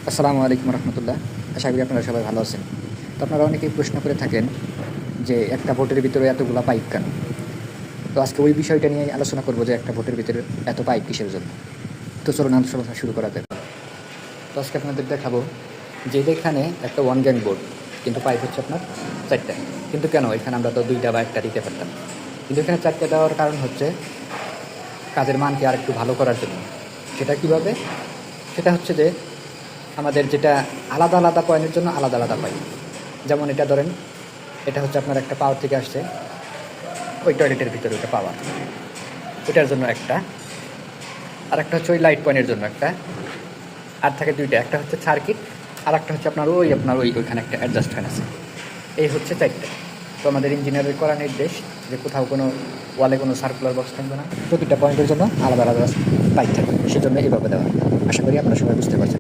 আসসালামু আলাইকুম রহমতুল্লাহ। আশা করি আপনারা সবাই ভালো আছেন। তো আপনারা অনেকেই প্রশ্ন করে থাকেন যে একটা ভোটের ভিতরে এতগুলা পাইপ কেন। তো আজকে ওই বিষয়টা নিয়ে আলোচনা করব যে একটা ভোটের ভিতরে এত পাইপ কিসের জন্য। তো চলুন আলোচনা শুরু করা যাক। তো আজকে আপনাদের দেখাবো যে এখানে একটা ওয়ান গ্যাং বোর্ড, কিন্তু পাইপ হচ্ছে আপনার চারটা। কিন্তু কেন এখানে আমরা তো দুইটা বা একটা দিতে পারতাম, কিন্তু এখানে চারটে দেওয়ার কারণ হচ্ছে কাজের মানকে আর একটু ভালো করার জন্য। সেটা কীভাবে? সেটা হচ্ছে যে আমাদের যেটা আলাদা আলাদা পয়েন্টের জন্য আলাদা আলাদা পাইপ। যেমন এটা ধরেন, এটা হচ্ছে আপনার একটা পাওয়ার থেকে আসছে ওই টয়লেটের ভিতরে, ওটা পাওয়ার, ওটার জন্য একটা। আর একটা হচ্ছে ওই লাইট পয়েন্টের জন্য একটা। আর থাকে দুইটা, একটা হচ্ছে সার্কিট, আর একটা হচ্ছে আপনার ওইখানে একটা অ্যাডজাস্ট ফ্যান আছে। এই হচ্ছে চারটে। তো আমাদের ইঞ্জিনিয়ারের করা নির্দেশ যে কোথাও কোনো ওয়ালে কোনো সার্কুলার বক্স থাকবে না, প্রতিটা পয়েন্টের জন্য আলাদা আলাদা পাইপ থাকবে, সেজন্য এইভাবে দেওয়া। আশা করি আপনারা সবাই বুঝতে পারছেন।